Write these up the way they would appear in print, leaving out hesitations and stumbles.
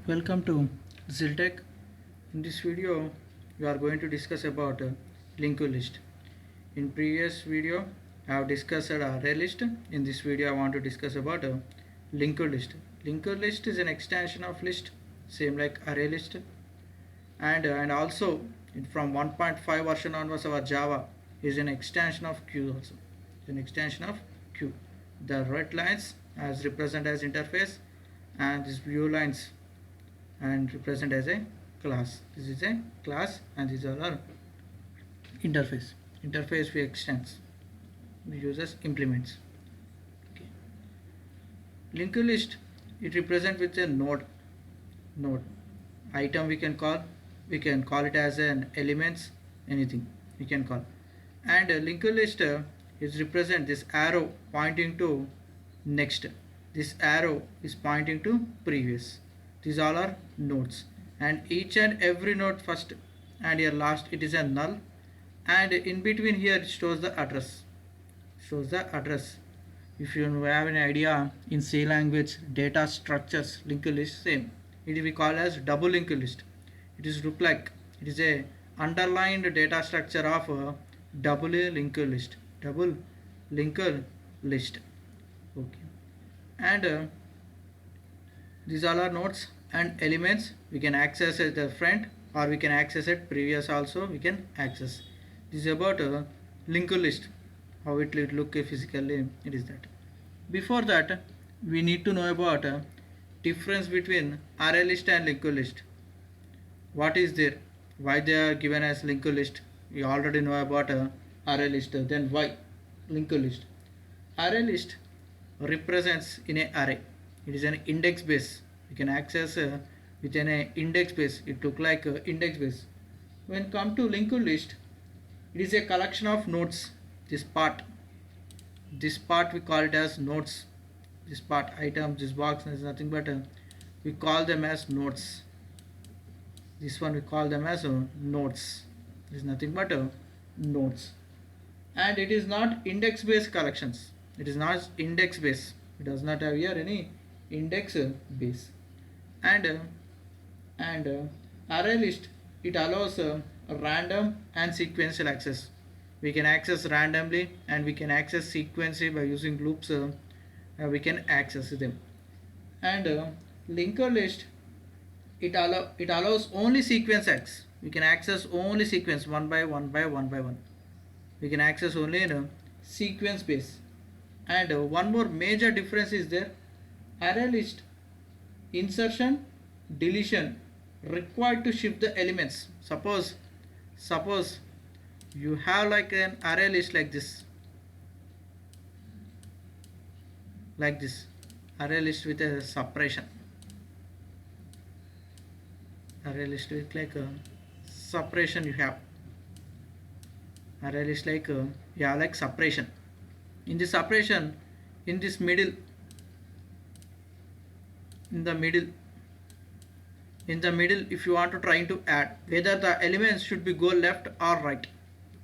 Welcome to Ziltech. In this video, we are going to discuss about linked list. In previous video, I have discussed array list. In this video, I want to discuss about linked list. Linked list is an extension of list, same like array list, and also from 1.5 version onwards, our Java is an extension of queue also. It's an extension of queue. The red lines as represent as interface, and these blue lines and represent as a class. This is a class and these are our interface. Interface we extends, we use as implements. Okay. Linked list, it represent with a node item we can call it as an elements, anything we can call. And linked list is represent this arrow pointing to next, this arrow is pointing to previous. These all are nodes, and each and every node first and here last it is a null, and in between here it shows the address. If you have an idea in C language data structures, linked list same. It will be called as double linked list. It is look like it is a underlined data structure of a double linked list. Double linked list. Okay, and these all are nodes and elements. We can access at the front or we can access it previous also we can access. This is about a linked list, how it will look physically. It is that. Before that, we need to know about difference between array list and linked list. What is there? Why they are given as linked list? We already know about array list. Then why linked list? Array list represents in an array. It is an index base. We can access within an index base. It look like index base. When come to linked list, it is a collection of nodes. This part we call it as nodes. This part, items, this box is nothing but we call them as nodes. This one we call them as nodes. This is nothing but nodes. And it is not index based collections. It is not index base. It does not have here any index base. And array list, it allows random and sequential access. We can access randomly and we can access sequentially by using loops. We can access them. And linked list, it allows only sequence access. We can access only sequence one by one. We can access only in a sequence base. And one more major difference is there. Array list, insertion, deletion required to shift the elements. Suppose you have like an array list like this, array list with a separation, array list with like a separation. You have array list like you have like separation. In this separation, in this middle, in the middle, if you want to try to add whether the elements should be go left or right,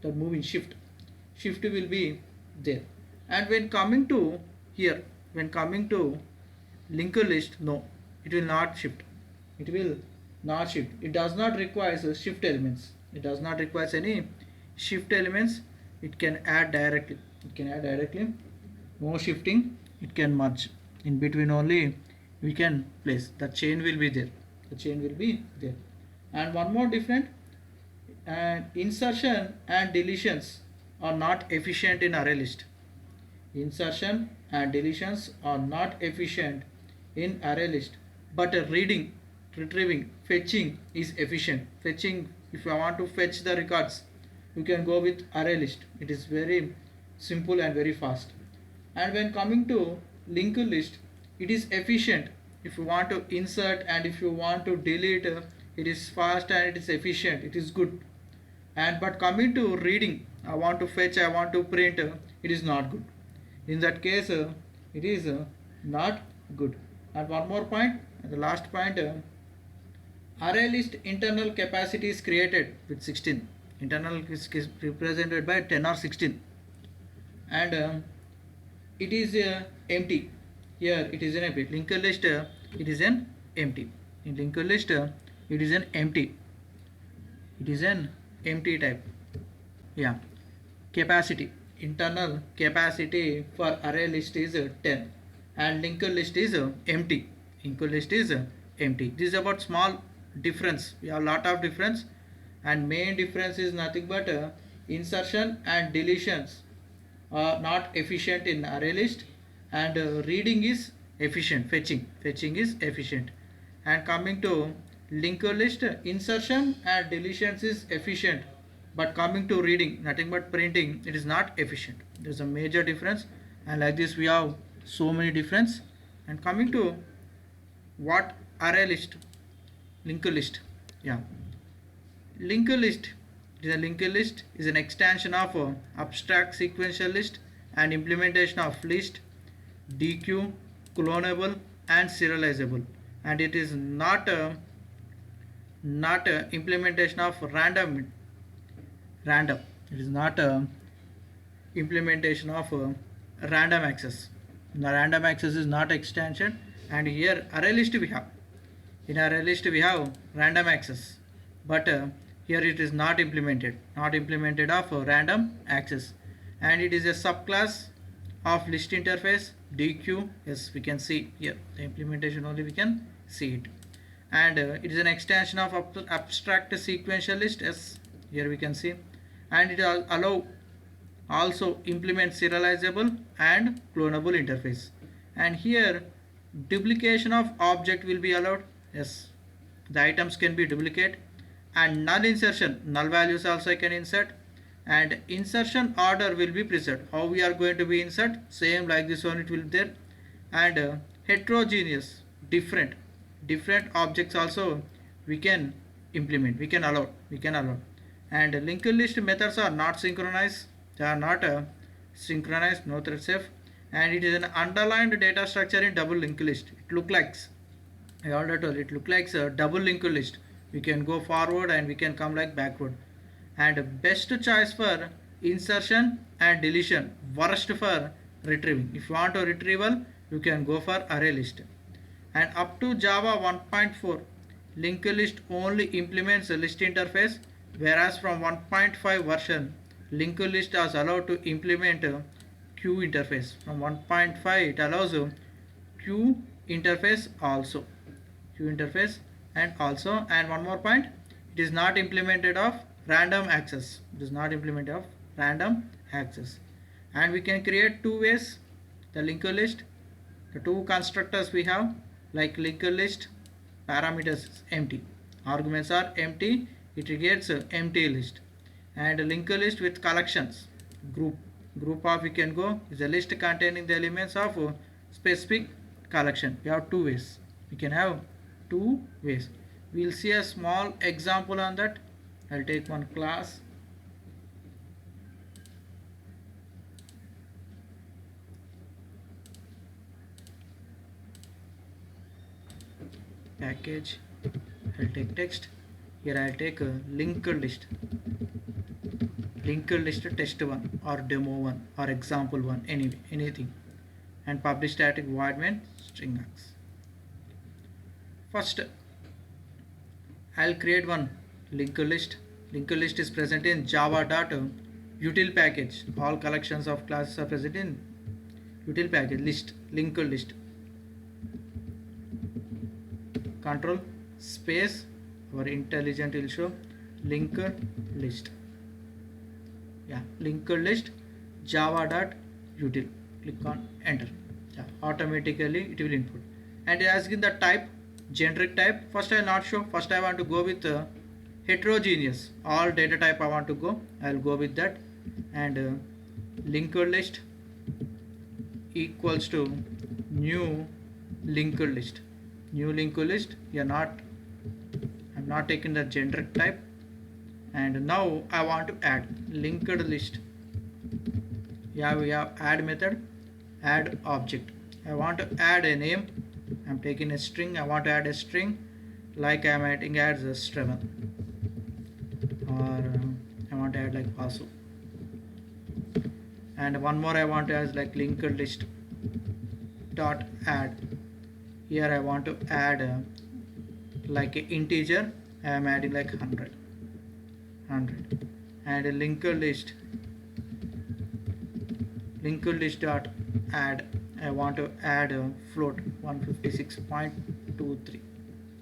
the moving shift will be there. And when coming to here, when coming to linked list, no, it will not shift. It does not require shift elements. It does not require any shift elements. It can add directly. No shifting. It can merge in between only. We can place the chain will be there. And one more different, insertion and deletions are not efficient in array list. Insertion and deletions are not efficient in array list, but reading, retrieving, fetching is efficient. Fetching, if you want to fetch the records, you can go with array list. It is very simple and very fast. And when coming to linked list, it is efficient. If you want to insert and if you want to delete, it is fast and it is efficient. It is good. And but coming to reading, I want to fetch, I want to print, it is not good. In that case, it is not good. And one more point, the last point, array list internal capacity is created with 16. Internal is represented by 10 or 16. And it is empty. Here it is an empty. Linked list, it is an empty. In linked list, it is an empty. It is an empty type. Yeah. Capacity. Internal capacity for array list is 10 and linked list is empty. Linked list is empty. This is about small difference. We have a lot of difference, and main difference is nothing but insertion and deletions are not efficient in array list, and reading is efficient. Fetching is efficient. And coming to linked list, insertion and deletions is efficient, but coming to reading, nothing but printing, it is not efficient. There is a major difference, and like this we have so many difference. And coming to what array list, linked list. Yeah, linked list, it is a linked list is an extension of abstract sequential list and implementation of list, dequeue, clonable and serializable, and it is not a implementation of random. It is not a implementation of random access. The random access is not extension. And here array list we have, in array list we have random access, but here it is not implemented of random access, and it is a subclass of list interface, dequeue. Yes, we can see here the implementation only we can see it. And it is an extension of abstract sequential list. Yes, here we can see. And it allow also implement serializable and clonable interface. And here duplication of object will be allowed. Yes, the items can be duplicate. And null insertion, null values also I can insert. And insertion order will be preserved. How we are going to be insert, same like this one it will be there. And heterogeneous, different objects also we can implement, we can allow. And linked list methods are not synchronized. They are not synchronized, no thread safe. And it is an underlined data structure in double linked list. It look like, I already told, it look like a double linked list. We can go forward and we can come like backward. And best choice for insertion and deletion, worst for retrieving. If you want a retrieval, you can go for array list. And up to Java 1.4, linked list only implements a list interface, whereas from 1.5 version, linked list is allowed to implement a queue interface. From 1.5 it allows a queue interface also. And one more point, it is not implemented of random access. And we can create two ways the linked list. The two constructors we have, like linked list, parameters is empty, arguments are empty, it gets empty list. And linked list with collections, group of we can go is a list containing the elements of specific collection. We have two ways. We'll see a small example on that. I'll take one class. Package, I'll take text. Here I'll take a linked list test1 or demo1 or example1, anyway, anything. And publish static void main string x. First I'll create one linked list. Linked list is present in java.util package. All collections of classes are present in util package list, linked list. Control space, our intelligent will show linked list. Yeah, linked list java.util. Click on enter. Yeah, automatically it will input. And asking the type, generic type. First I will not show. First I want to go with heterogeneous. All data type I want to go. I will go with that. And linked list equals to new linked list. I'm not taking the generic type. And now I want to add linked list. Yeah, we have add method, add object. I want to add a name. I'm taking a string. I want to add a string, like I'm adding as a string, or I want to add like Vasu. And one more I want to add like linked list dot add. Here I want to add like a integer, I am adding like 100, and a linked list dot add, I want to add a float 156.23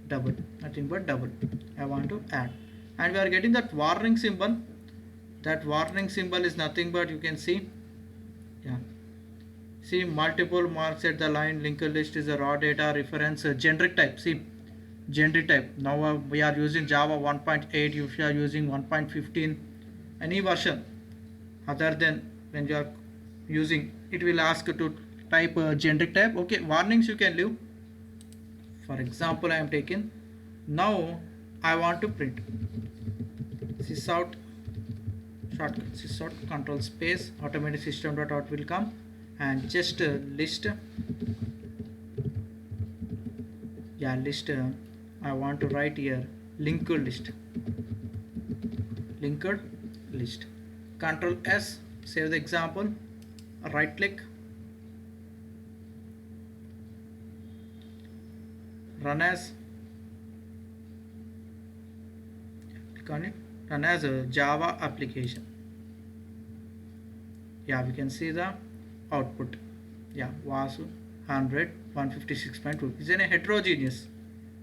double, nothing but double I want to add, and we are getting that warning symbol. That warning symbol is nothing but, you can see, yeah, see multiple marks at the line. Linked list is a raw data reference generic type. See, generic type. Now we are using Java 1.8. If you are using 1.15, any version other than when you are using, it will ask to type generic type. Okay, warnings you can leave. For example, I am taking, now I want to print sysout shortcut, sysout control space automatic system dot out will come, and just list, yeah, list, I want to write here linked list, control S, save the example, right click, run as, click on it, run as a Java application. Yeah, we can see the output. Yeah, Vasu 100 156.2 is in a heterogeneous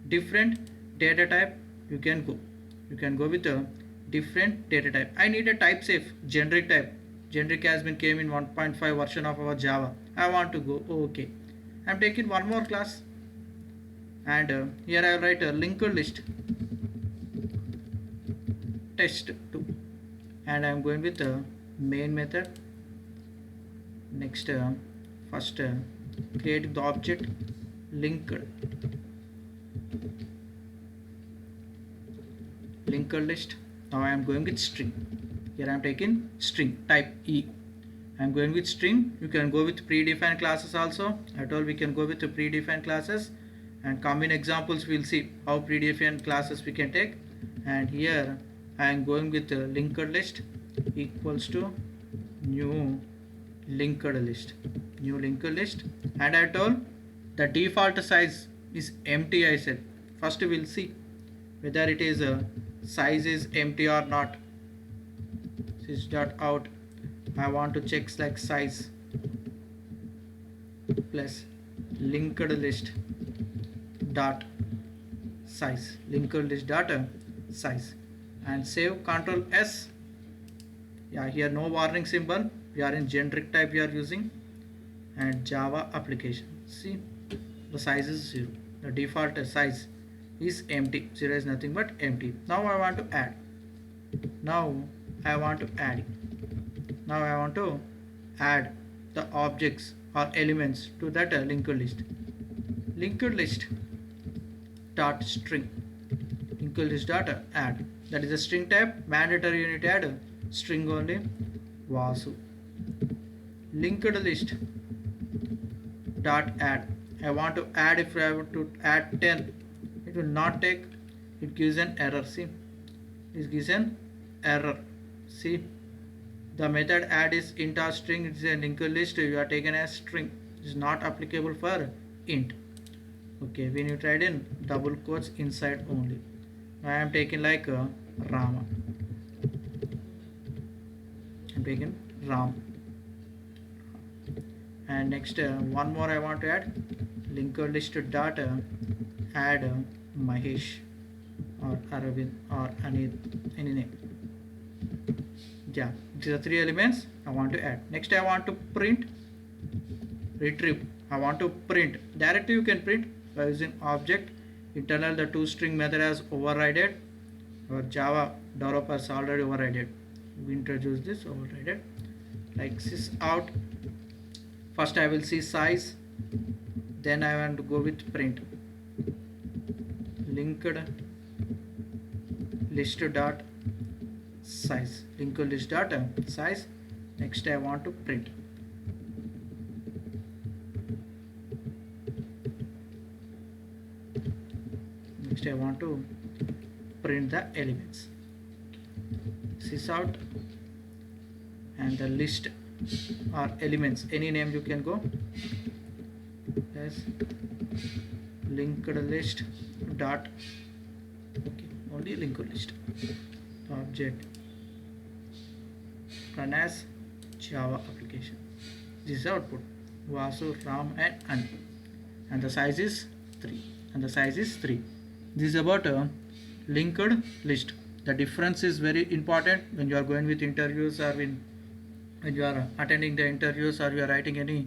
different data type. You can go with a different data type. I need a type safe generic type. Generic has been came in 1.5 version of our Java. I want to go, okay, I'm taking one more class, and here I will write a linked list test2, and I am going with the main method. Next, first create the object linked list. Now I am going with string. Here I am taking string type E. I am going with string. You can go with predefined classes also. I told we can go with the predefined classes, and common examples we'll see how predefined classes we can take. And here I am going with the linked list equals to new linked list, and I told the default size is empty. I said first we'll see whether it is size is empty or not. Sys dot out, I want to check like size plus linked list dot size, and save, control S. Yeah, here no warning symbol, we are in generic type we are using, and Java application. See, the size is 0, the default size is empty, 0 is nothing but empty. Now I want to add, the objects or elements to that linked list dot string, dot add, that is a string type, mandatory you need to add string only, Vasu. Linked list dot add, I want to add, if I want to add 10, it will not take, it gives an error. See, it gives an error. See, the method add is int or string, it is a linked list, you are taken as string, it is not applicable for int. Okay, when you tried in double quotes inside only. I am taking like Rama, I'm taking Ram, and next one more I want to add, linked list dot add Mahesh or Aravind or any name. Yeah, these are 3 elements I want to add. Next I want to print retrieve. I want to print directly, you can print by using object internal, the toString method has overridden, or Java developers already overridden. We introduce this overridden like sysout. First I will see size, then I want to go with print linked list dot size, next I want to print the elements, sysout, and the list or elements, any name you can go, as linked list dot Okay, only linked list. The object run as Java application. This is the output. Vasu, Ram, and An. And the size is 3. And the size is 3. This is about a linked list. The difference is very important when you are going with interviews or when you are attending the interviews or you are writing any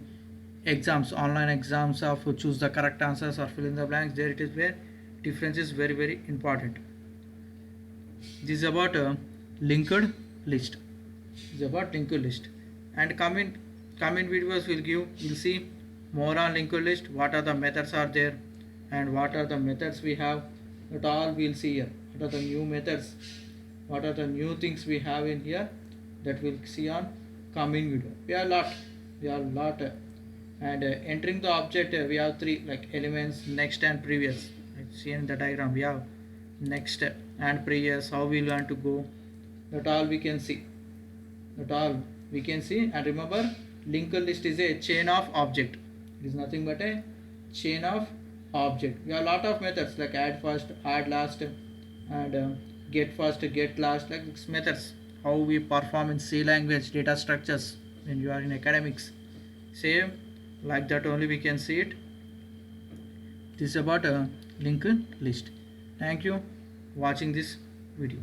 exams, online exams of choose the correct answers or fill in the blanks. There it is where difference is very important. This is about a linked list. This is about linked list. And coming videos will give, you'll see more on linked list, what are the methods are there and what are the methods we have. That all we'll see here. What are the new methods, what are the new things we have in here, that we'll see on coming video. We have lot and entering the object, we have 3 like elements, next and previous. Like see in the diagram we have next and previous, how we want to go, that all we can see. And remember, linked list is a chain of object. It is nothing but a chain of object. We have a lot of methods like add first, add last, and get first, get last, like these methods. How we perform in C language data structures when you are in academics. Same like that only we can see it. This is about a linked list. Thank you watching this video.